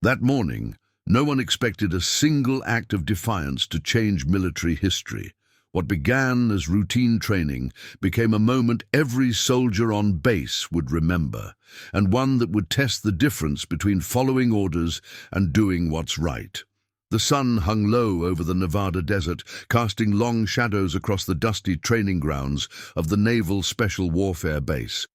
That morning, no one expected a single act of defiance to change military history. What began as routine training became a moment every soldier on base would remember, and one that would test the difference between following orders and doing what's right. The sun hung low over the Nevada desert, casting long shadows across the dusty training grounds of the Naval Special Warfare Base.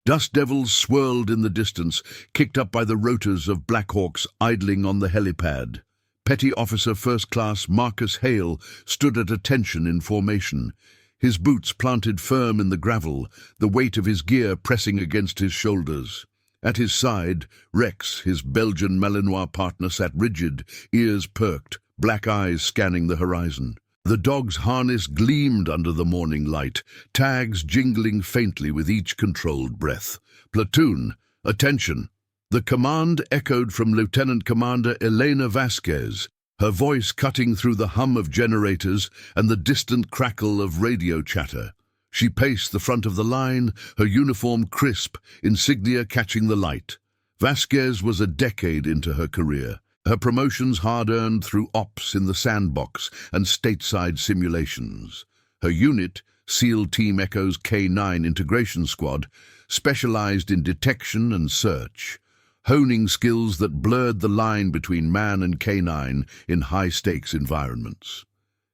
Dust devils swirled in the distance, kicked up by the rotors of Black Hawks idling on the helipad. Petty Officer First Class Marcus Hale stood at attention in formation, his boots planted firm in the gravel, the weight of his gear pressing against his shoulders. At his side, Rex, his Belgian Malinois partner, sat rigid, ears perked, black eyes scanning the horizon. The dog's harness gleamed under the morning light, tags jingling faintly with each controlled breath. "Platoon, attention!" The command echoed from Lieutenant Commander Elena Vasquez, her voice cutting through the hum of generators and the distant crackle of radio chatter. She paced the front of the line, her uniform crisp, insignia catching the light. Vasquez was a decade into her career, her promotions hard-earned through ops in the sandbox and stateside simulations. Her unit, SEAL Team Echo's K9 Integration Squad, specialized in detection and search, honing skills that blurred the line between man and K9 in high-stakes environments.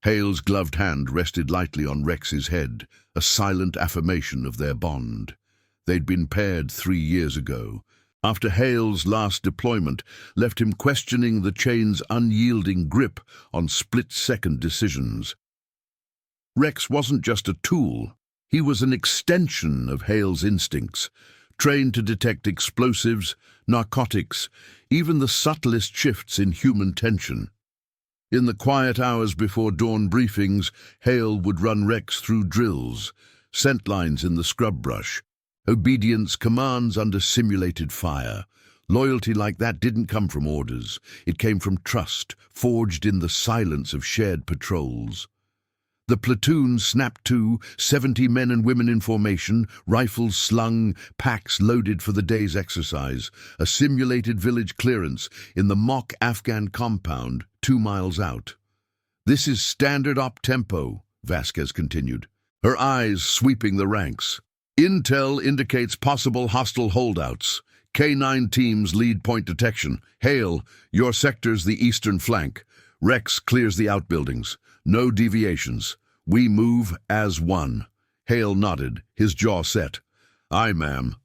Hale's gloved hand rested lightly on Rex's head, a silent affirmation of their bond. They'd been paired 3 years ago, after Hale's last deployment left him questioning the chain's unyielding grip on split-second decisions. Rex wasn't just a tool, he was an extension of Hale's instincts, trained to detect explosives, narcotics, even the subtlest shifts in human tension. In the quiet hours before dawn briefings, Hale would run Rex through drills, scent lines in the scrub brush, obedience commands under simulated fire. Loyalty like that didn't come from orders. It came from trust, forged in the silence of shared patrols. The platoon snapped to, 70 men and women in formation, rifles slung, packs loaded for the day's exercise, a simulated village clearance in the mock Afghan compound 2 miles out. "This is standard op tempo," Vasquez continued, her eyes sweeping the ranks. "Intel indicates possible hostile holdouts. K9 teams lead point detection. Hale, your sector's the eastern flank. Rex clears the outbuildings. No deviations. We move as one." Hale nodded, his jaw set. "Aye, ma'am."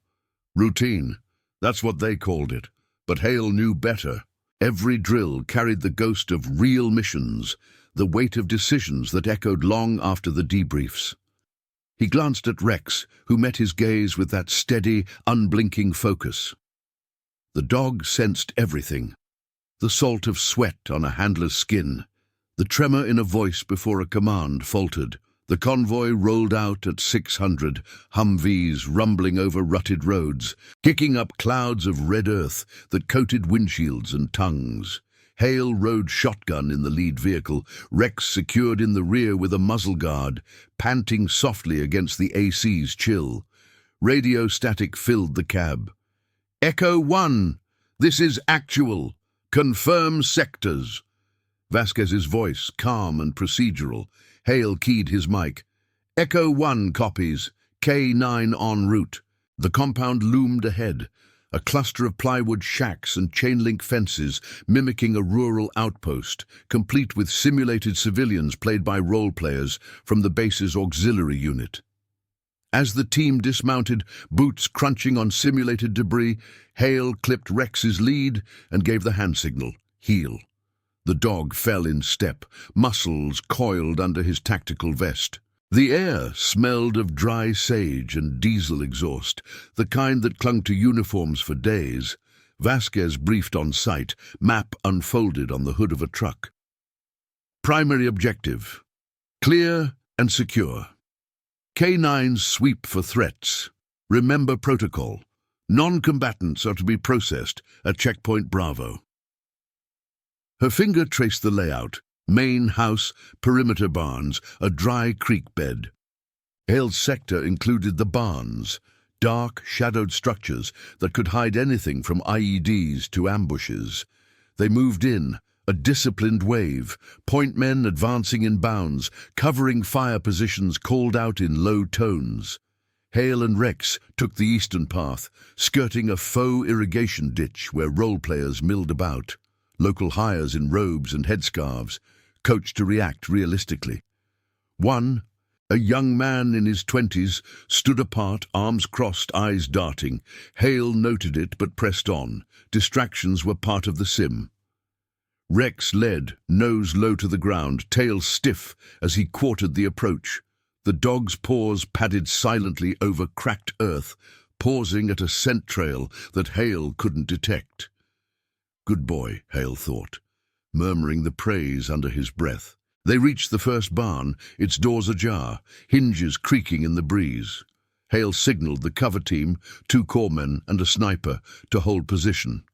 Routine. That's what they called it. But Hale knew better. Every drill carried the ghost of real missions, the weight of decisions that echoed long after the debriefs. He glanced at Rex, who met his gaze with that steady, unblinking focus. The dog sensed everything. The salt of sweat on a handler's skin, the tremor in a voice before a command faltered. The convoy rolled out at 600, Humvees rumbling over rutted roads, kicking up clouds of red earth that coated windshields and tongues. Hale rode shotgun in the lead vehicle, Rex secured in the rear with a muzzle guard, panting softly against the AC's chill. Radio static filled the cab. "Echo 1, this is actual. Confirm sectors." Vasquez's voice, calm and procedural. Hale keyed his mic. "Echo 1 copies. K9 en route." The compound loomed ahead, a cluster of plywood shacks and chain-link fences mimicking a rural outpost, complete with simulated civilians played by role-players from the base's auxiliary unit. As the team dismounted, boots crunching on simulated debris, Hale clipped Rex's lead and gave the hand signal, "Heel." The dog fell in step, muscles coiled under his tactical vest. The air smelled of dry sage and diesel exhaust, the kind that clung to uniforms for days. Vasquez briefed on sight, map unfolded on the hood of a truck. Primary objective: clear and secure. K9's sweep for threats. Remember protocol. Non-combatants are to be processed at Checkpoint Bravo. Her finger traced the layout: main house, perimeter barns, a dry creek bed. Hale's sector included the barns, dark, shadowed structures that could hide anything from IEDs to ambushes. They moved in, a disciplined wave, point men advancing in bounds, covering fire positions called out in low tones. Hale and Rex took the eastern path, skirting a faux irrigation ditch where role-players milled about, local hires in robes and headscarves, coached to react realistically. One, a young man in his 20s, stood apart, arms crossed, eyes darting. Hale noted it but pressed on. Distractions were part of the sim. Rex led, nose low to the ground, tail stiff as he quartered the approach. The dog's paws padded silently over cracked earth, pausing at a scent trail that Hale couldn't detect. Good boy, Hale thought, murmuring the praise under his breath. They reached the first barn, its doors ajar, hinges creaking in the breeze. Hale signaled the cover team, 2 corpsmen and a sniper, to hold position.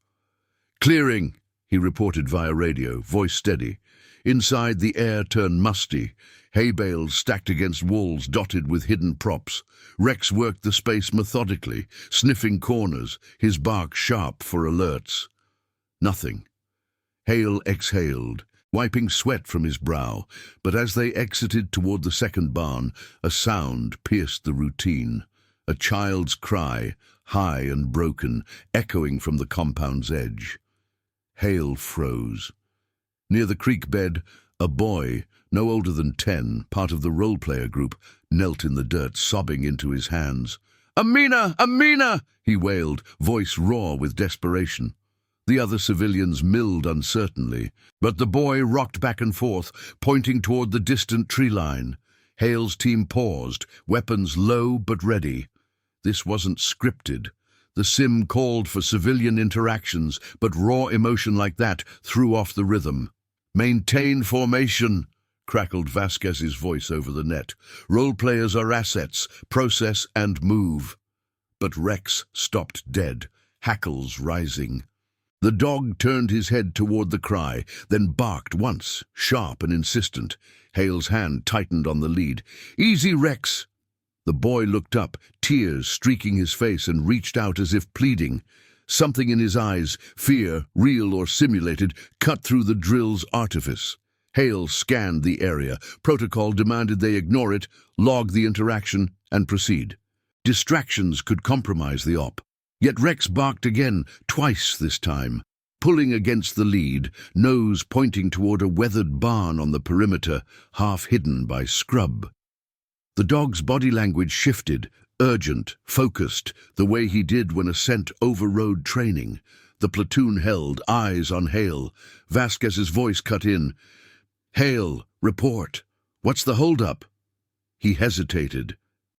"Clearing," he reported via radio, voice steady. Inside, the air turned musty, hay bales stacked against walls dotted with hidden props. Rex worked the space methodically, sniffing corners, his bark sharp for alerts. Nothing. Hale exhaled, wiping sweat from his brow, but as they exited toward the second barn, a sound pierced the routine. A child's cry, high and broken, echoing from the compound's edge. Hale froze. Near the creek bed, a boy, no older than 10, part of the role-player group, knelt in the dirt, sobbing into his hands. "Amina! Amina!" he wailed, voice raw with desperation. The other civilians milled uncertainly, but the boy rocked back and forth, pointing toward the distant tree line. Hale's team paused, weapons low but ready. This wasn't scripted. The sim called for civilian interactions, but raw emotion like that threw off the rhythm. "Maintain formation," crackled Vasquez's voice over the net. "Role-players are assets, process and move." But Rex stopped dead, hackles rising. The dog turned his head toward the cry, then barked once, sharp and insistent. Hale's hand tightened on the lead. "Easy, Rex!" The boy looked up, tears streaking his face, and reached out as if pleading. Something in his eyes, fear, real or simulated, cut through the drill's artifice. Hale scanned the area. Protocol demanded they ignore it, log the interaction, and proceed. Distractions could compromise the op. Yet Rex barked again, twice this time, pulling against the lead, nose pointing toward a weathered barn on the perimeter, half hidden by scrub. The dog's body language shifted, urgent, focused, the way he did when a scent overrode training. The platoon held, eyes on Hale. Vasquez's voice cut in. "Hale, report. What's the holdup?" He hesitated.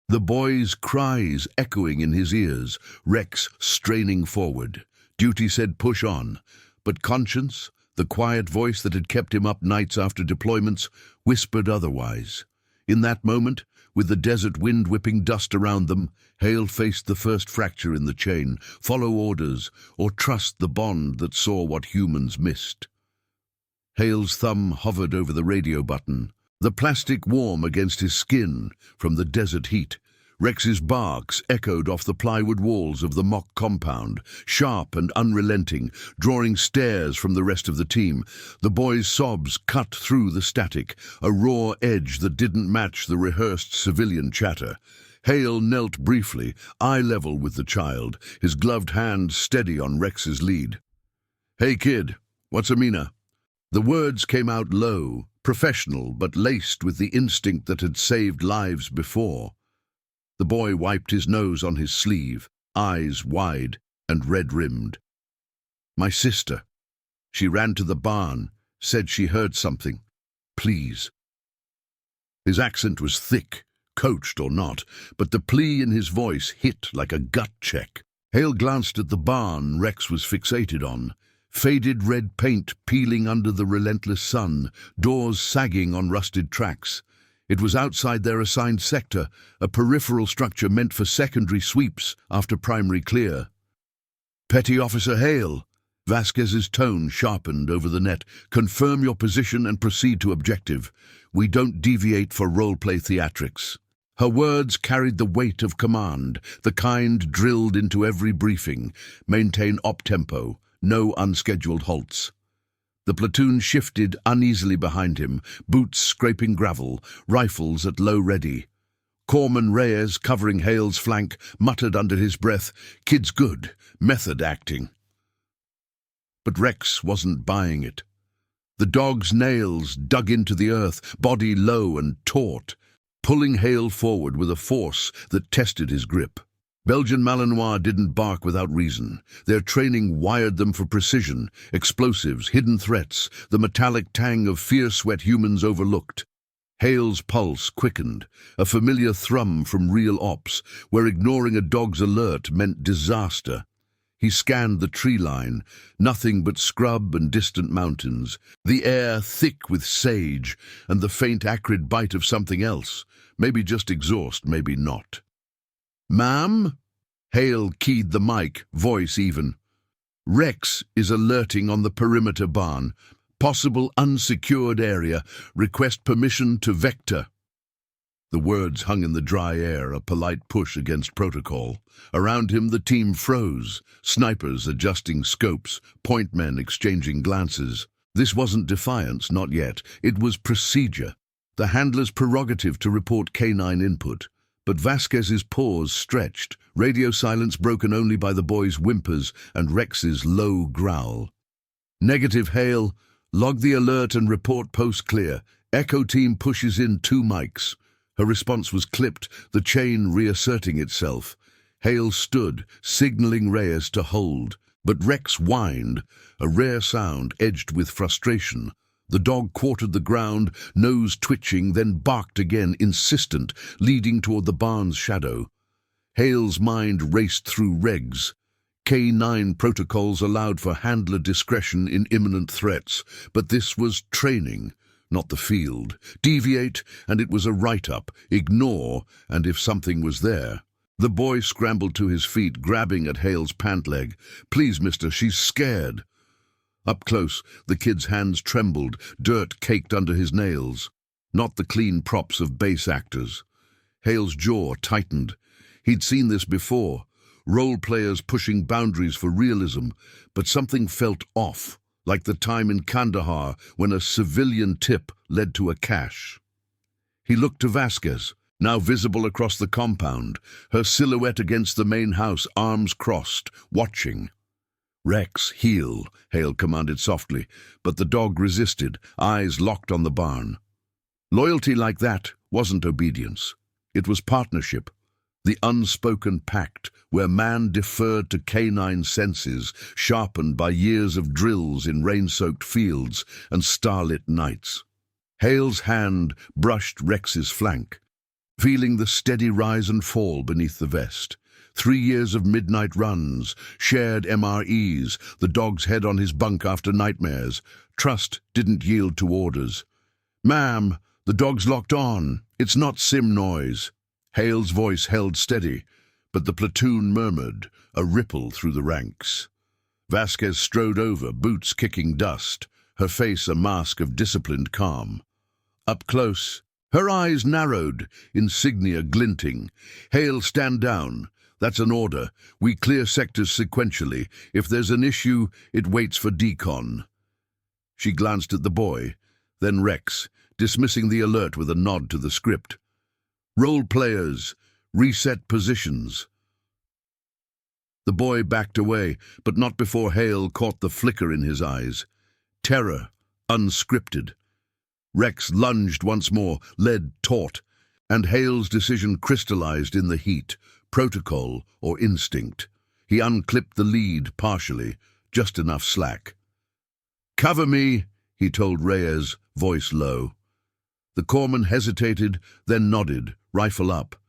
The boy's cries echoing in his ears, Rex straining forward. Duty said push on, but conscience, the quiet voice that had kept him up nights after deployments, whispered otherwise. In that moment, with the desert wind whipping dust around them, Hale faced the first fracture in the chain: follow orders, or trust the bond that saw what humans missed. Hale's thumb hovered over the radio button, the plastic warm against his skin from the desert heat. Rex's barks echoed off the plywood walls of the mock compound, sharp and unrelenting, drawing stares from the rest of the team. The boy's sobs cut through the static, a raw edge that didn't match the rehearsed civilian chatter. Hale knelt briefly, eye level with the child, his gloved hand steady on Rex's lead. "Hey kid, what's Amina?" The words came out low, professional, but laced with the instinct that had saved lives before. The boy wiped his nose on his sleeve, eyes wide and red-rimmed. "My sister. She ran to the barn, said she heard something. Please." His accent was thick, coached or not, but the plea in his voice hit like a gut check. Hale glanced at the barn Rex was fixated on. Faded red paint peeling under the relentless sun, doors sagging on rusted tracks. It was outside their assigned sector, a peripheral structure meant for secondary sweeps after primary clear. "Petty Officer Hale," Vasquez's tone sharpened over the net. "Confirm your position and proceed to objective. We don't deviate for role-play theatrics." Her words carried the weight of command, the kind drilled into every briefing. Maintain op tempo, no unscheduled halts. The platoon shifted uneasily behind him, boots scraping gravel, rifles at low ready. Corpsman Reyes, covering Hale's flank, muttered under his breath, "Kid's good, method acting." But Rex wasn't buying it. The dog's nails dug into the earth, body low and taut, pulling Hale forward with a force that tested his grip. Belgian Malinois didn't bark without reason. Their training wired them for precision, explosives, hidden threats, the metallic tang of fierce what humans overlooked. Hale's pulse quickened, a familiar thrum from real ops, where ignoring a dog's alert meant disaster. He scanned the tree line, nothing but scrub and distant mountains, the air thick with sage, and the faint acrid bite of something else, maybe just exhaust, maybe not. "Ma'am?" Hale keyed the mic, voice even. "Rex is alerting on the perimeter barn. Possible unsecured area. Request permission to vector." The words hung in the dry air, a polite push against protocol. Around him the team froze, snipers adjusting scopes, point men exchanging glances. This wasn't defiance, not yet. It was procedure. The handler's prerogative to report canine input. But Vasquez's paws stretched, radio silence broken only by the boy's whimpers and Rex's low growl. "Negative, Hale. Log the alert and report post clear. Echo team pushes in 2 mics. Her response was clipped, the chain reasserting itself. Hale stood, signaling Reyes to hold. But Rex whined, a rare sound edged with frustration. The dog quartered the ground, nose twitching, then barked again, insistent, leading toward the barn's shadow. Hale's mind raced through regs. K9 protocols allowed for handler discretion in imminent threats, but this was training, not the field. Deviate, and it was a write-up. Ignore, and if something was there. The boy scrambled to his feet, grabbing at Hale's pant leg. "Please, mister, she's scared." Up close, the kid's hands trembled, dirt caked under his nails. Not the clean props of base actors. Hale's jaw tightened. He'd seen this before. Role players pushing boundaries for realism, but something felt off, like the time in Kandahar when a civilian tip led to a cache. He looked to Vasquez, now visible across the compound, her silhouette against the main house, arms crossed, watching. "Rex, heel," Hale commanded softly, but the dog resisted, eyes locked on the barn. Loyalty like that wasn't obedience. It was partnership, the unspoken pact where man deferred to canine senses, sharpened by years of drills in rain-soaked fields and starlit nights. Hale's hand brushed Rex's flank, feeling the steady rise and fall beneath the vest. 3 years of midnight runs, shared MREs, the dog's head on his bunk after nightmares. Trust didn't yield to orders. "Ma'am, the dog's locked on. It's not sim noise." Hale's voice held steady, but the platoon murmured, a ripple through the ranks. Vasquez strode over, boots kicking dust, her face a mask of disciplined calm. Up close, her eyes narrowed, insignia glinting. "Hale, stand down. That's an order. We clear sectors sequentially. If there's an issue, it waits for decon." She glanced at the boy, then Rex, dismissing the alert with a nod to the script. "Role players, reset positions." The boy backed away, but not before Hale caught the flicker in his eyes. Terror, unscripted. Rex lunged once more, led taut, and Hale's decision crystallized in the heat. Protocol or instinct. He unclipped the lead partially, just enough slack. "Cover me," he told Reyes, voice low. The corpsman hesitated, then nodded, rifle up.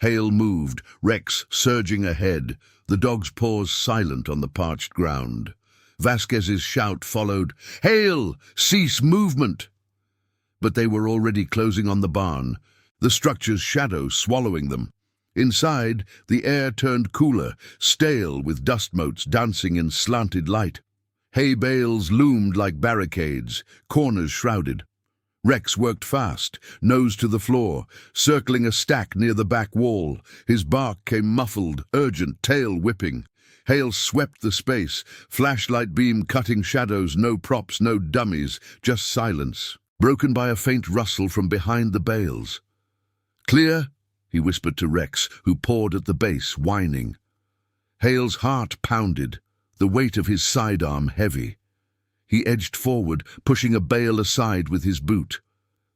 Hale moved, Rex surging ahead, the dog's paws silent on the parched ground. Vasquez's shout followed, "Hale, cease movement!" But they were already closing on the barn, the structure's shadow swallowing them. Inside, the air turned cooler, stale with dust motes dancing in slanted light. Hay bales loomed like barricades, corners shrouded. Rex worked fast, nose to the floor, circling a stack near the back wall. His bark came muffled, urgent, tail whipping. Hale swept the space, flashlight beam cutting shadows, no props, no dummies, just silence, broken by a faint rustle from behind the bales. "Clear?" he whispered to Rex, who pawed at the base, whining. Hale's heart pounded, the weight of his sidearm heavy. He edged forward, pushing a bale aside with his boot.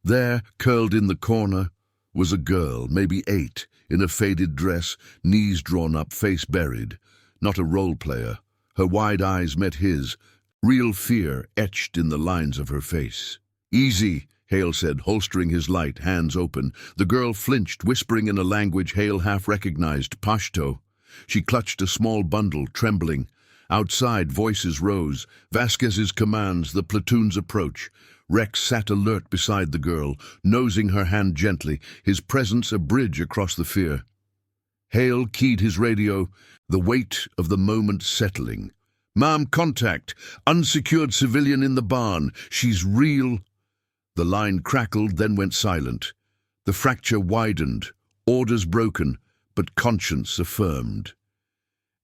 There, curled in the corner, was a girl, maybe 8, in a faded dress, knees drawn up, face buried. Not a role player. Her wide eyes met his, real fear etched in the lines of her face. "Easy," Hale said, holstering his light, hands open. The girl flinched, whispering in a language Hale half recognized, Pashto. She clutched a small bundle, trembling. Outside, voices rose. Vasquez's commands, the platoon's approach. Rex sat alert beside the girl, nosing her hand gently, his presence a bridge across the fear. Hale keyed his radio, the weight of the moment settling. "Ma'am, contact. Unsecured civilian in the barn. She's real." The line crackled, then went silent. The fracture widened, orders broken, but conscience affirmed.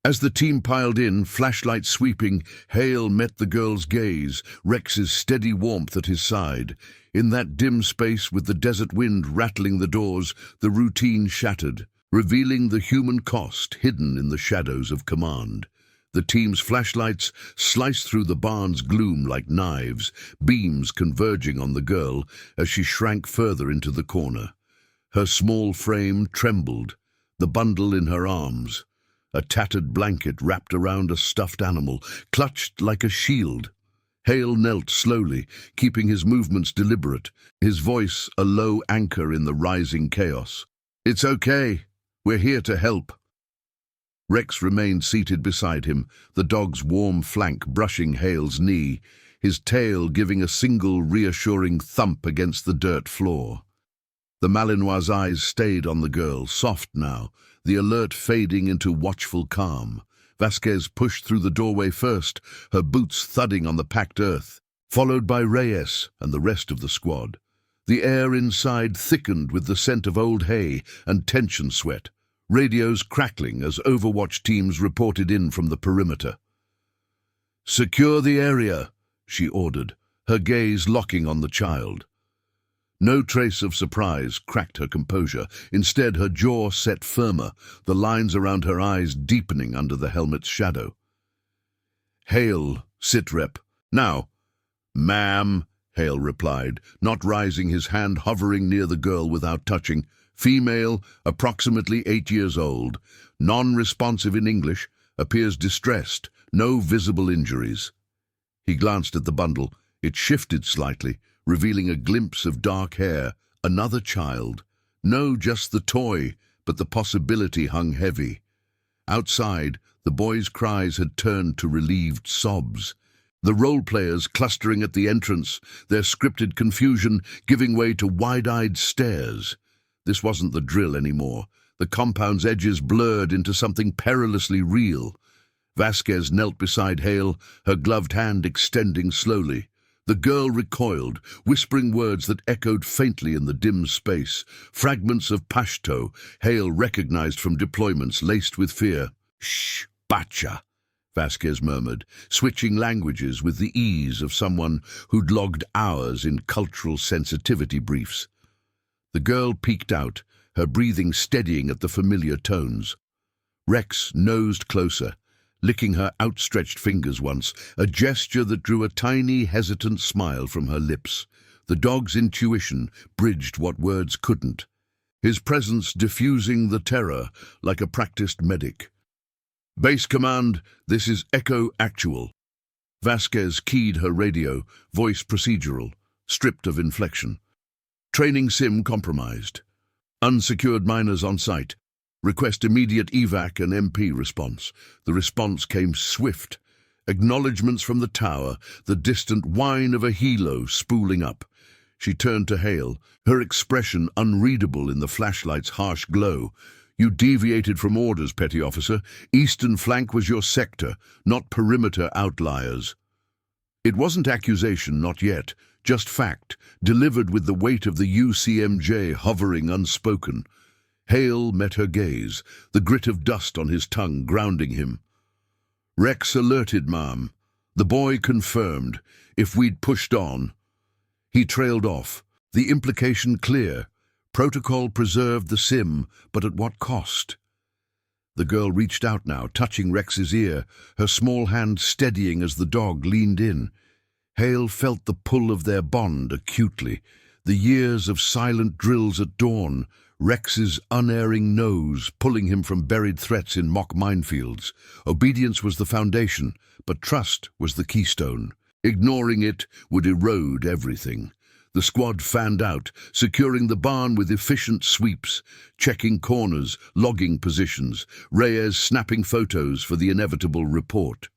As the team piled in, flashlight sweeping, Hale met the girl's gaze, Rex's steady warmth at his side. In that dim space, with the desert wind rattling the doors, the routine shattered, revealing the human cost hidden in the shadows of command. The team's flashlights sliced through the barn's gloom like knives, beams converging on the girl as she shrank further into the corner. Her small frame trembled, the bundle in her arms. A tattered blanket wrapped around a stuffed animal, clutched like a shield. Hale knelt slowly, keeping his movements deliberate, his voice a low anchor in the rising chaos. "It's okay. We're here to help." Rex remained seated beside him, the dog's warm flank brushing Hale's knee, his tail giving a single reassuring thump against the dirt floor. The Malinois' eyes stayed on the girl, soft now, the alert fading into watchful calm. Vasquez pushed through the doorway first, her boots thudding on the packed earth, followed by Reyes and the rest of the squad. The air inside thickened with the scent of old hay and tension sweat, radios crackling as Overwatch teams reported in from the perimeter. "Secure the area," she ordered, her gaze locking on the child. No trace of surprise cracked her composure. Instead, her jaw set firmer, the lines around her eyes deepening under the helmet's shadow. "Hale, sitrep. Now." "Ma'am," Hale replied, not rising, his hand hovering near the girl without touching. Female, approximately 8 years old, non-responsive in English, appears distressed, no visible injuries. He glanced at the bundle. It shifted slightly, revealing a glimpse of dark hair, another child. No, just the toy, but the possibility hung heavy. Outside, the boys' cries had turned to relieved sobs. The role-players clustering at the entrance, their scripted confusion giving way to wide-eyed stares. This wasn't the drill anymore. The compound's edges blurred into something perilously real. Vasquez knelt beside Hale, her gloved hand extending slowly. The girl recoiled, whispering words that echoed faintly in the dim space, fragments of Pashto, Hale recognized from deployments laced with fear. "Shh, bacha," Vasquez murmured, switching languages with the ease of someone who'd logged hours in cultural sensitivity briefs. The girl peeked out, her breathing steadying at the familiar tones. Rex nosed closer, licking her outstretched fingers once, a gesture that drew a tiny, hesitant smile from her lips. The dog's intuition bridged what words couldn't, his presence diffusing the terror like a practiced medic. "Base command, this is Echo Actual." Vasquez keyed her radio, voice procedural, stripped of inflection. "Training sim compromised. Unsecured miners on site. Request immediate evac and MP response." The response came swift. Acknowledgements from the tower, the distant whine of a helo spooling up. She turned to Hale, her expression unreadable in the flashlight's harsh glow. "You deviated from orders, petty officer. Eastern flank was your sector, not perimeter outliers." It wasn't accusation, not yet, just fact, delivered with the weight of the UCMJ hovering unspoken. Hale met her gaze, the grit of dust on his tongue grounding him. Rex alerted Mom. The boy confirmed. If we'd pushed on. He trailed off. The implication clear. Protocol preserved the sim, but at what cost? The girl reached out now, touching Rex's ear, her small hand steadying as the dog leaned in. Hale felt the pull of their bond acutely. The years of silent drills at dawn, Rex's unerring nose pulling him from buried threats in mock minefields. Obedience was the foundation, but trust was the keystone. Ignoring it would erode everything. The squad fanned out, securing the barn with efficient sweeps, checking corners, logging positions, Reyes snapping photos for the inevitable report.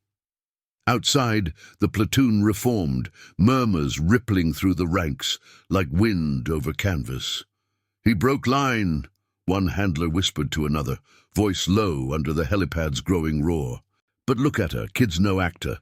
Outside, the platoon reformed, murmurs rippling through the ranks like wind over canvas. "He broke line," one handler whispered to another, voice low under the helipad's growing roar. But look at her, kid's no actor.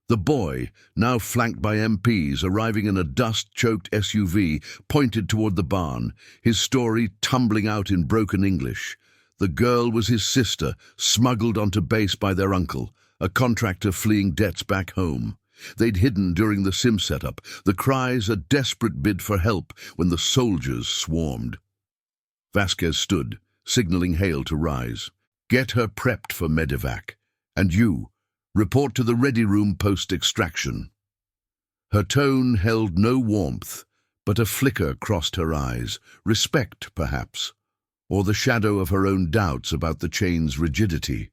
The boy, now flanked by MPs arriving in a dust-choked SUV, pointed toward the barn, his story tumbling out in broken English. The girl was his sister, smuggled onto base by their uncle, a contractor fleeing debts back home. They'd hidden during the sim setup, the cries a desperate bid for help when the soldiers swarmed. Vasquez stood, signaling Hale to rise. "Get her prepped for medevac. And you, report to the ready room post-extraction." Her tone held no warmth, but a flicker crossed her eyes, respect, perhaps, or the shadow of her own doubts about the chain's rigidity.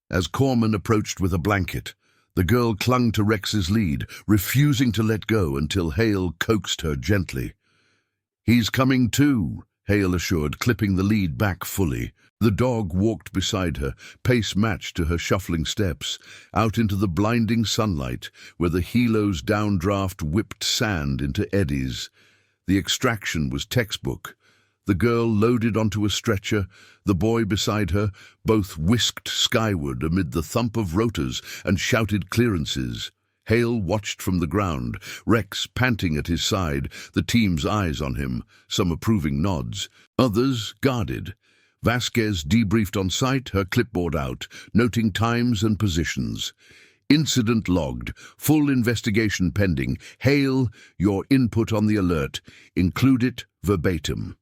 As Corman approached with a blanket, the girl clung to Rex's lead, refusing to let go until Hale coaxed her gently. "He's coming too," Hale assured, clipping the lead back fully. The dog walked beside her, pace matched to her shuffling steps, out into the blinding sunlight, where the helo's downdraft whipped sand into eddies. The extraction was textbook. The girl loaded onto a stretcher, the boy beside her, both whisked skyward amid the thump of rotors and shouted clearances. Hale watched from the ground, Rex panting at his side, the team's eyes on him, some approving nods, others guarded. Vasquez debriefed on site, her clipboard out, noting times and positions. "Incident logged, full investigation pending. Hale, your input on the alert. Include it verbatim."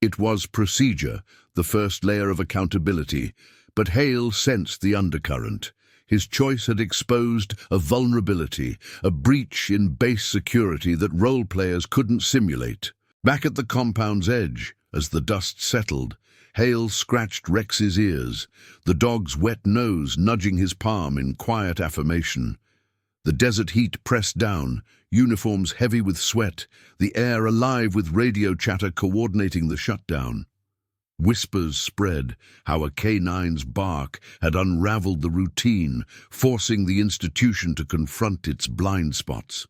It was procedure, the first layer of accountability, but Hale sensed the undercurrent. His choice had exposed a vulnerability, a breach in base security that role players couldn't simulate. Back at the compound's edge, as the dust settled, Hale scratched Rex's ears, the dog's wet nose nudging his palm in quiet affirmation. The desert heat pressed down, uniforms heavy with sweat, the air alive with radio chatter coordinating the shutdown. Whispers spread, how a K9's bark had unraveled the routine, forcing the institution to confront its blind spots.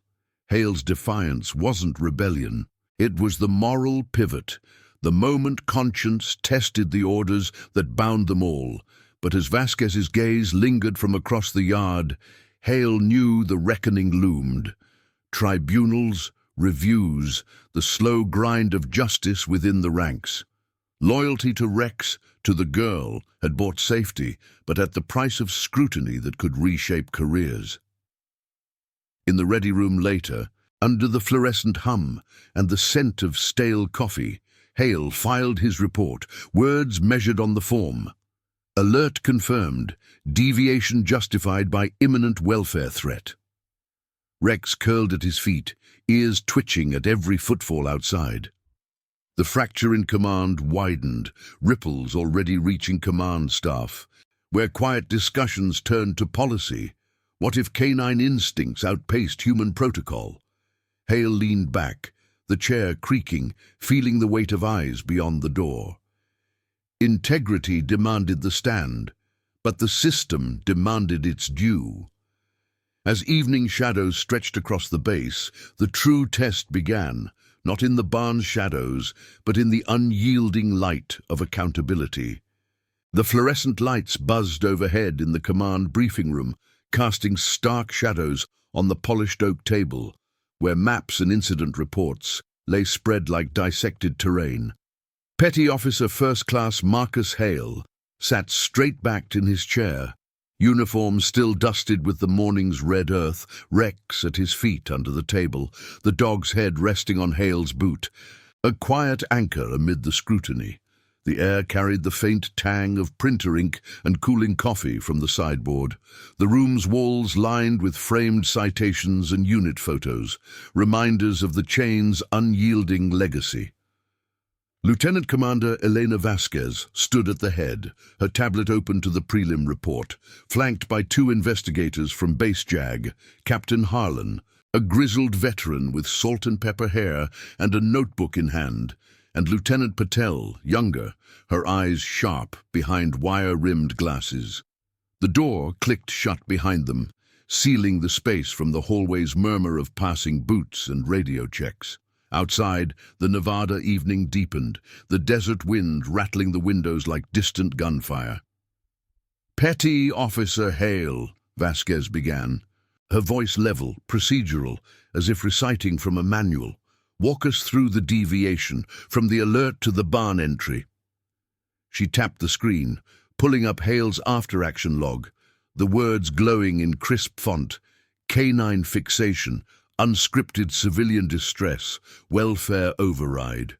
Hale's defiance wasn't rebellion. It was the moral pivot, the moment conscience tested the orders that bound them all. But as Vasquez's gaze lingered from across the yard, Hale knew the reckoning loomed. Tribunals, reviews, the slow grind of justice within the ranks. Loyalty to Rex, to the girl, had bought safety, but at the price of scrutiny that could reshape careers. In the ready room later, under the fluorescent hum and the scent of stale coffee, Hale filed his report, words measured on the form. Alert confirmed, deviation justified by imminent welfare threat. Rex curled at his feet, ears twitching at every footfall outside. The fracture in command widened, ripples already reaching command staff, where quiet discussions turned to policy. What if canine instincts outpaced human protocol? Hale leaned back, the chair creaking, feeling the weight of eyes beyond the door. Integrity demanded the stand, but the system demanded its due. As evening shadows stretched across the base, the true test began, not in the barn's shadows, but in the unyielding light of accountability. The fluorescent lights buzzed overhead in the command briefing room, casting stark shadows on the polished oak table, where maps and incident reports lay spread like dissected terrain. Petty Officer First Class Marcus Hale sat straight-backed in his chair, Uniform still dusted with the morning's red earth, Rex at his feet under the table, the dog's head resting on Hale's boot. A quiet anchor amid the scrutiny. The air carried the faint tang of printer ink and cooling coffee from the sideboard. The room's walls lined with framed citations and unit photos, reminders of the chain's unyielding legacy. Lieutenant Commander Elena Vasquez stood at the head, her tablet open to the prelim report, flanked by two investigators from Base JAG, Captain Harlan, a grizzled veteran with salt and pepper hair and a notebook in hand, and Lieutenant Patel, younger, her eyes sharp behind wire-rimmed glasses. The door clicked shut behind them, sealing the space from the hallway's murmur of passing boots and radio checks. Outside, the Nevada evening deepened, the desert wind rattling the windows like distant gunfire. "Petty Officer Hale," Vasquez began, her voice level, procedural, as if reciting from a manual. "Walk us through the deviation, from the alert to the barn entry." She tapped the screen, pulling up Hale's after-action log, the words glowing in crisp font: "Canine fixation, unscripted civilian distress, welfare override."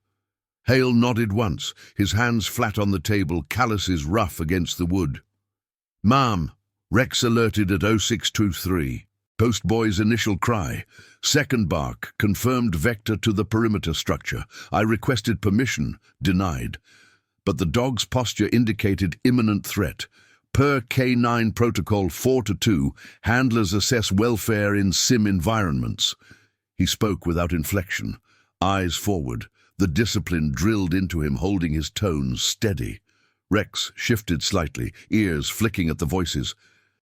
Hale nodded once, his hands flat on the table, calluses rough against the wood. "Ma'am, Rex alerted at 0623. Postboy's initial cry. Second bark, confirmed vector to the perimeter structure. I requested permission, denied. But the dog's posture indicated imminent threat. Per K9 Protocol 4-2, handlers assess welfare in SIM environments." He spoke without inflection, eyes forward, the discipline drilled into him, holding his tone steady. Rex shifted slightly, ears flicking at the voices.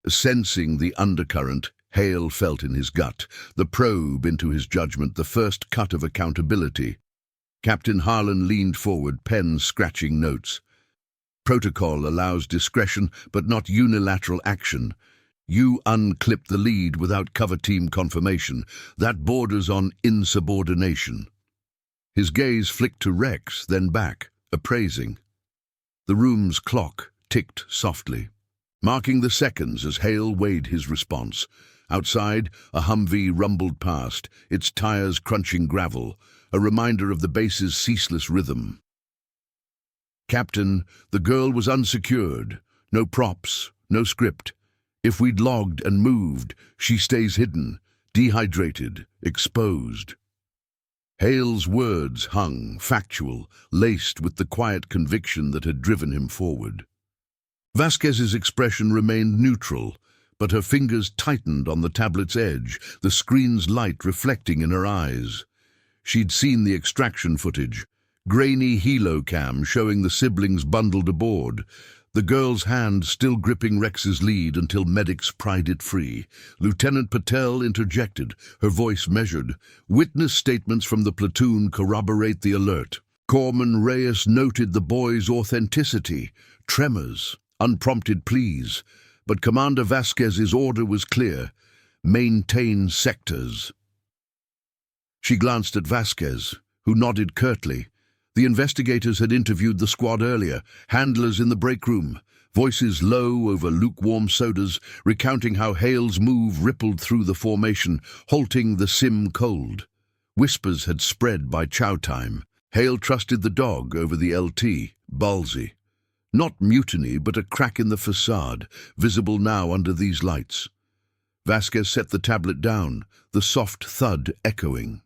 Sensing the undercurrent, Hale felt in his gut, the probe into his judgment, the first cut of accountability. Captain Harlan leaned forward, pen scratching notes. "Protocol allows discretion, but not unilateral action. You unclip the lead without cover team confirmation. That borders on insubordination." His gaze flicked to Rex, then back, appraising. The room's clock ticked softly, marking the seconds as Hale weighed his response. Outside, a Humvee rumbled past, its tires crunching gravel, a reminder of the base's ceaseless rhythm. "Captain, the girl was unsecured. No props, no script. If we'd logged and moved, she stays hidden, dehydrated, exposed." Hale's words hung, factual, laced with the quiet conviction that had driven him forward. Vasquez's expression remained neutral, but her fingers tightened on the tablet's edge, the screen's light reflecting in her eyes. She'd seen the extraction footage, grainy helocam showing the siblings bundled aboard, the girl's hand still gripping Rex's lead until medics pried it free. Lieutenant Patel interjected, her voice measured. "Witness statements from the platoon corroborate the alert. Corpsman Reyes noted the boy's authenticity, tremors, unprompted pleas, but Commander Vasquez's order was clear: maintain sectors." She glanced at Vasquez, who nodded curtly. The investigators had interviewed the squad earlier, handlers in the break room, voices low over lukewarm sodas, recounting how Hale's move rippled through the formation, halting the sim cold. Whispers had spread by chow time. Hale trusted the dog over the LT, Balsy. Not mutiny, but a crack in the facade, visible now under these lights. Vasquez set the tablet down, the soft thud echoing.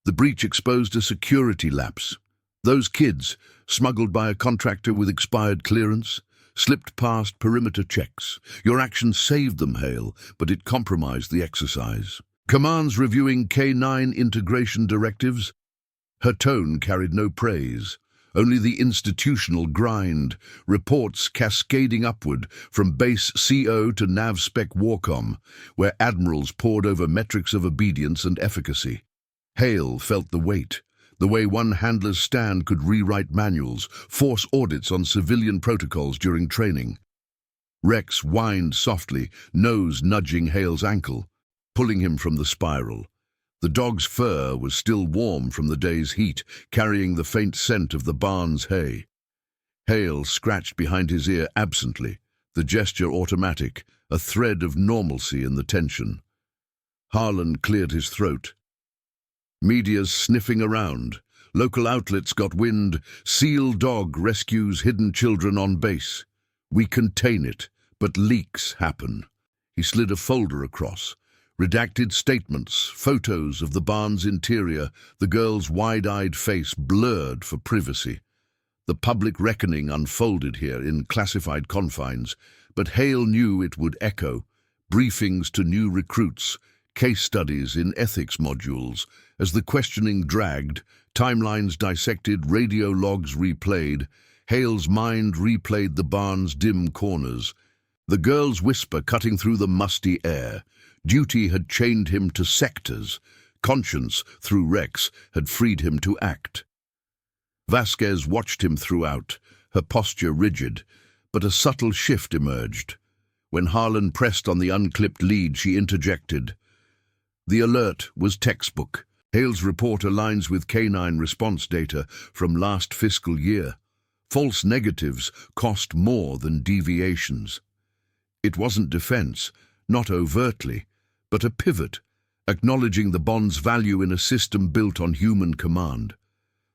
The breach exposed a security lapse. Those kids, smuggled by a contractor with expired clearance, slipped past perimeter checks. Your action saved them, Hale, but it compromised the exercise. Commands reviewing K9 integration directives. Her tone carried no praise, only the institutional grind, reports cascading upward from base CO to NavSpec Warcom, where admirals pored over metrics of obedience and efficacy. Hale felt the weight, the way one handler's stand could rewrite manuals, force audits on civilian protocols during training. Rex whined softly, nose nudging Hale's ankle, pulling him from the spiral. The dog's fur was still warm from the day's heat, carrying the faint scent of the barn's hay. Hale scratched behind his ear absently, the gesture automatic, a thread of normalcy in the tension. Harlan cleared his throat. Media's sniffing around. Local outlets got wind. SEAL dog rescues hidden children on base. We contain it, but leaks happen. He slid a folder across. Redacted statements, photos of the barn's interior, the girl's wide-eyed face blurred for privacy. The public reckoning unfolded here in classified confines, but Hale knew it would echo. Briefings to new recruits, case studies in ethics modules. As the questioning dragged, timelines dissected, radio logs replayed, Hale's mind replayed the barn's dim corners. The girl's whisper cutting through the musty air. Duty had chained him to sectors. Conscience, through Rex, had freed him to act. Vasquez watched him throughout, her posture rigid, but a subtle shift emerged. When Harlan pressed on the unclipped lead, she interjected. The alert was textbook. Hale's report aligns with canine response data from last fiscal year. False negatives cost more than deviations. It wasn't defense, not overtly, but a pivot, acknowledging the bond's value in a system built on human command.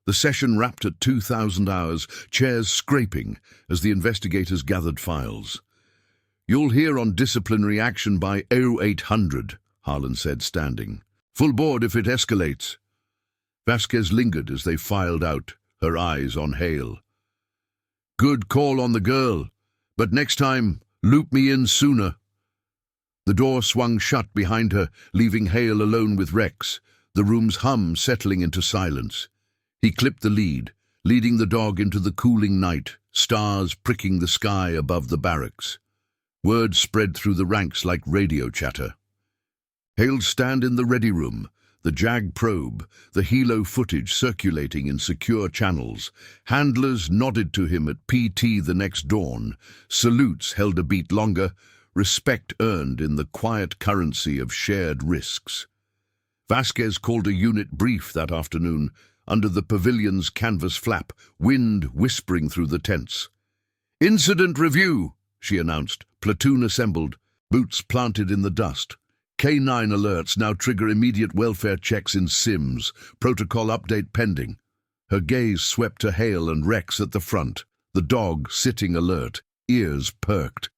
The session wrapped at 2,000 hours, chairs scraping as the investigators gathered files. You'll hear on disciplinary action by 0800, Harlan said, standing. Full board if it escalates. Vasquez lingered as they filed out, her eyes on Hale. Good call on the girl, but next time, loop me in sooner. The door swung shut behind her, leaving Hale alone with Rex, the room's hum settling into silence. He clipped the lead, leading the dog into the cooling night, stars pricking the sky above the barracks. Word spread through the ranks like radio chatter. Hale'd stand in the ready room, the JAG probe, the helo footage circulating in secure channels. Handlers nodded to him at PT the next dawn. Salutes held a beat longer, respect earned in the quiet currency of shared risks. Vasquez called a unit brief that afternoon, under the pavilion's canvas flap, wind whispering through the tents. Incident review, she announced. Platoon assembled, boots planted in the dust. K9 alerts now trigger immediate welfare checks in SIMS, protocol update pending. Her gaze swept to Hale and Rex at the front, the dog sitting alert, ears perked.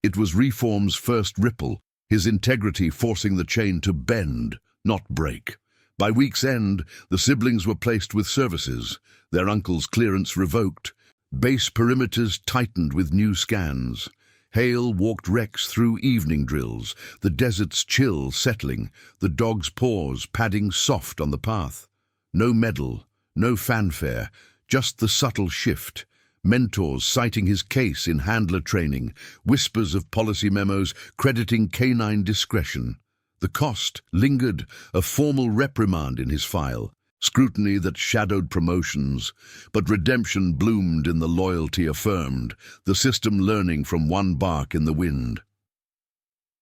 It was Reform's first ripple, his integrity forcing the chain to bend, not break. By week's end, the siblings were placed with services, their uncle's clearance revoked. Base perimeters tightened with new scans. Hale walked Rex through evening drills, the desert's chill settling, the dog's paws padding soft on the path. No medal, no fanfare, just the subtle shift. Mentors citing his case in handler training, whispers of policy memos crediting canine discretion. The cost lingered, a formal reprimand in his file, scrutiny that shadowed promotions, but redemption bloomed in the loyalty affirmed, the system learning from one bark in the wind.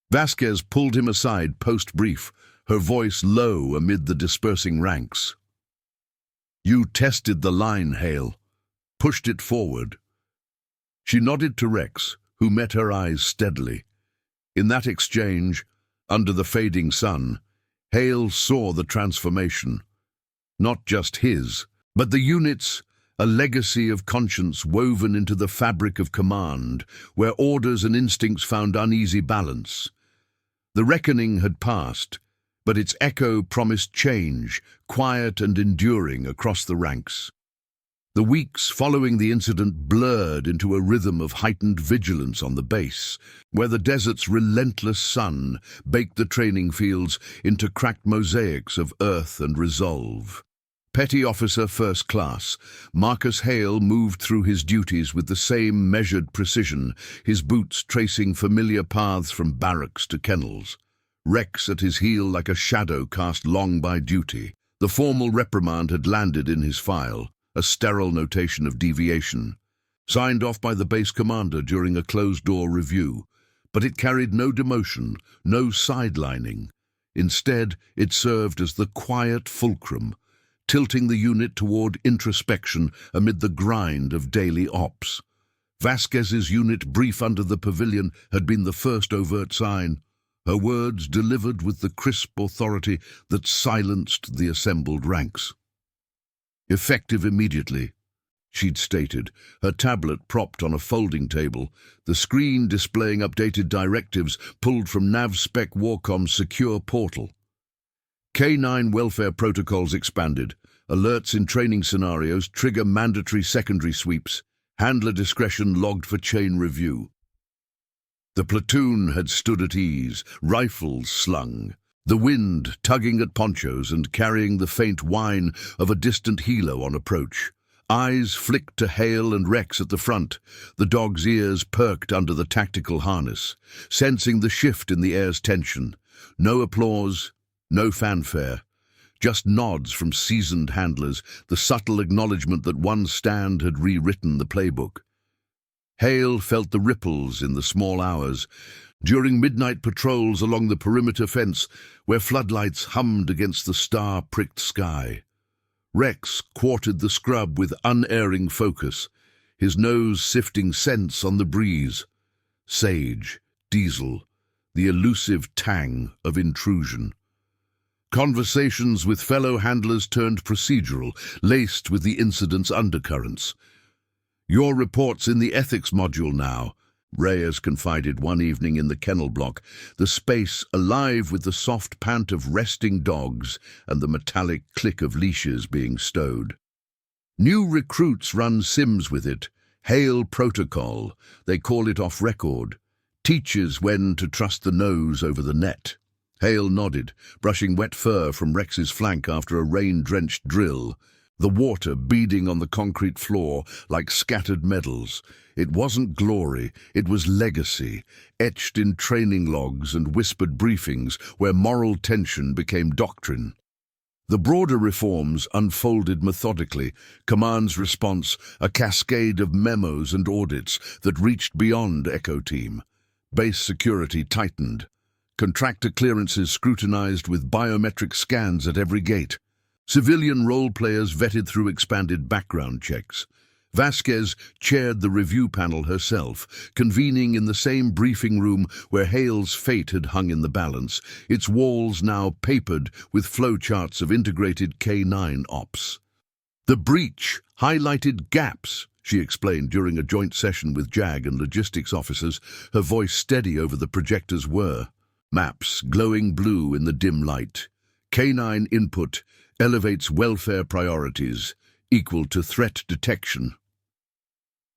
Vasquez pulled him aside post-brief, her voice low amid the dispersing ranks. You tested the line, Hale. Pushed it forward. She nodded to Rex, who met her eyes steadily. In that exchange, under the fading sun, Hale saw the transformation. Not just his, but the unit's, a legacy of conscience woven into the fabric of command, where orders and instincts found uneasy balance. The reckoning had passed, but its echo promised change, quiet and enduring across the ranks. The weeks following the incident blurred into a rhythm of heightened vigilance on the base, where the desert's relentless sun baked the training fields into cracked mosaics of earth and resolve. Petty Officer First Class, Marcus Hale moved through his duties with the same measured precision, his boots tracing familiar paths from barracks to kennels. Rex at his heel like a shadow cast long by duty. The formal reprimand had landed in his file, a sterile notation of deviation, signed off by the base commander during a closed-door review, but it carried no demotion, no sidelining. Instead, it served as the quiet fulcrum, tilting the unit toward introspection amid the grind of daily ops. Vasquez's unit brief under the pavilion had been the first overt sign, her words delivered with the crisp authority that silenced the assembled ranks. "Effective immediately," she'd stated, her tablet propped on a folding table, the screen displaying updated directives pulled from NavSpec Warcom's secure portal. K9 welfare protocols expanded. Alerts in training scenarios trigger mandatory secondary sweeps. Handler discretion logged for chain review. The platoon had stood at ease, rifles slung, the wind tugging at ponchos and carrying the faint whine of a distant helo on approach. Eyes flicked to Hale and Rex at the front, the dog's ears perked under the tactical harness, sensing the shift in the air's tension. No applause, no fanfare. Just nods from seasoned handlers, the subtle acknowledgement that one stand had rewritten the playbook. Hale felt the ripples in the small hours, during midnight patrols along the perimeter fence where floodlights hummed against the star-pricked sky. Rex quartered the scrub with unerring focus, his nose sifting scents on the breeze. Sage, diesel, the elusive tang of intrusion. Conversations with fellow handlers turned procedural, laced with the incident's undercurrents. "Your report's in the ethics module now," Reyes confided one evening in the kennel block, the space alive with the soft pant of resting dogs and the metallic click of leashes being stowed. "New recruits run sims with it. Hale Protocol, they call it off record. Teaches when to trust the nose over the net." Hale nodded, brushing wet fur from Rex's flank after a rain-drenched drill, the water beading on the concrete floor like scattered medals. It wasn't glory, it was legacy, etched in training logs and whispered briefings where moral tension became doctrine. The broader reforms unfolded methodically, Command's response a cascade of memos and audits that reached beyond Echo Team. Base security tightened. Contractor clearances scrutinized with biometric scans at every gate. Civilian role players vetted through expanded background checks. Vasquez chaired the review panel herself, convening in the same briefing room where Hale's fate had hung in the balance, its walls now papered with flowcharts of integrated K9 ops. "The breach highlighted gaps," she explained during a joint session with JAG and logistics officers, her voice steady over the projector's whir. Maps glowing blue in the dim light. K9 input elevates welfare priorities, equal to threat detection.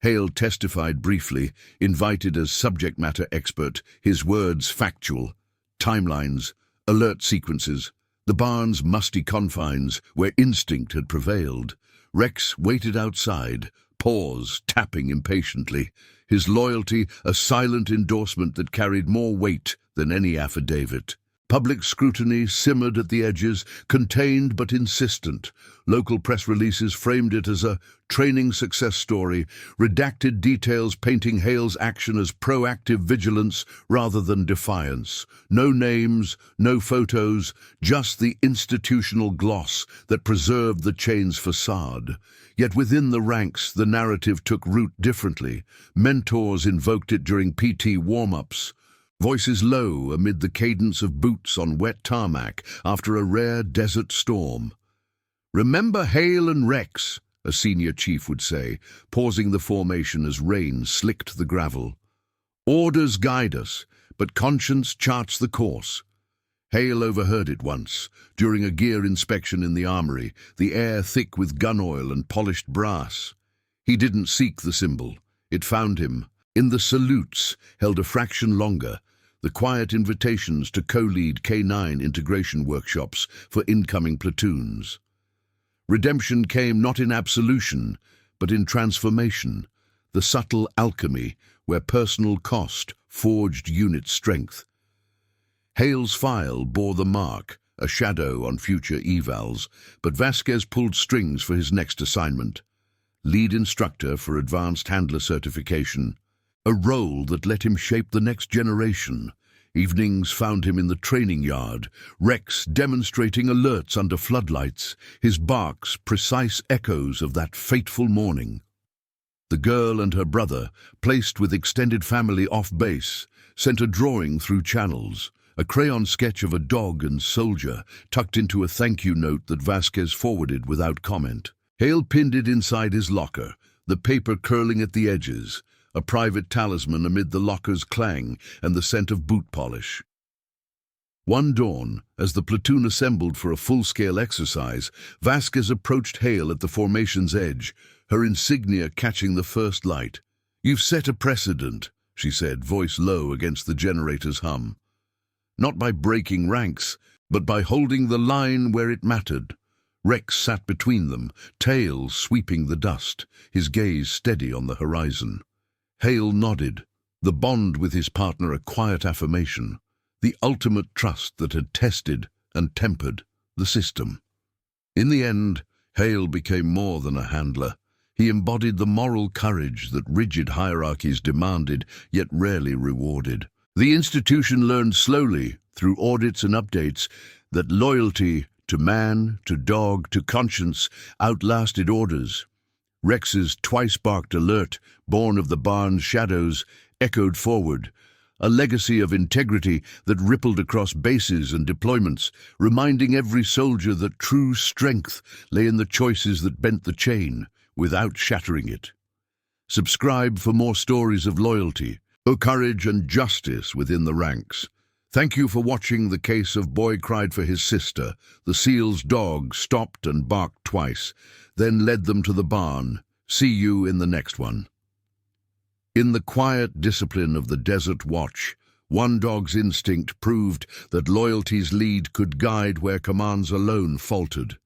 Hale testified briefly, invited as subject matter expert, his words factual. Timelines, alert sequences, the barn's musty confines where instinct had prevailed. Rex waited outside, paws tapping impatiently, his loyalty a silent endorsement that carried more weight than any affidavit. Public scrutiny simmered at the edges, contained but insistent. Local press releases framed it as a training success story, redacted details painting Hale's action as proactive vigilance rather than defiance. No names, no photos, just the institutional gloss that preserved the chain's facade. Yet within the ranks, the narrative took root differently. Mentors invoked it during PT warm-ups. Voices low amid the cadence of boots on wet tarmac after a rare desert storm. "Remember Hale and Rex," a senior chief would say, pausing the formation as rain slicked the gravel. "Orders guide us, but conscience charts the course." Hale overheard it once, during a gear inspection in the armory, the air thick with gun oil and polished brass. He didn't seek the symbol. It found him. In the salutes, held a fraction longer, the quiet invitations to co-lead K9 integration workshops for incoming platoons. Redemption came not in absolution, but in transformation, the subtle alchemy where personal cost forged unit strength. Hale's file bore the mark, a shadow on future evals, but Vasquez pulled strings for his next assignment. Lead instructor for advanced handler certification, a role that let him shape the next generation. Evenings found him in the training yard, Rex demonstrating alerts under floodlights, his barks precise echoes of that fateful morning. The girl and her brother, placed with extended family off base, sent a drawing through channels, a crayon sketch of a dog and soldier tucked into a thank you note that Vasquez forwarded without comment. Hale pinned it inside his locker, the paper curling at the edges, a private talisman amid the locker's clang and the scent of boot polish. One dawn, as the platoon assembled for a full-scale exercise, Vasquez approached Hale at the formation's edge, her insignia catching the first light. "You've set a precedent," she said, voice low against the generator's hum. "Not by breaking ranks, but by holding the line where it mattered." Rex sat between them, tail sweeping the dust, his gaze steady on the horizon. Hale nodded, the bond with his partner a quiet affirmation, the ultimate trust that had tested and tempered the system. In the end, Hale became more than a handler. He embodied the moral courage that rigid hierarchies demanded, yet rarely rewarded. The institution learned slowly, through audits and updates, that loyalty to man, to dog, to conscience outlasted orders. Rex's twice-barked alert, born of the barn's shadows, echoed forward, a legacy of integrity that rippled across bases and deployments, reminding every soldier that true strength lay in the choices that bent the chain, without shattering it. Subscribe for more stories of loyalty, courage and justice within the ranks. Thank you for watching The Case of Boy Cried for His Sister. The SEAL's dog stopped and barked twice, then led them to the barn. See you in the next one. In the quiet discipline of the Desert Watch, one dog's instinct proved that loyalty's lead could guide where commands alone faltered.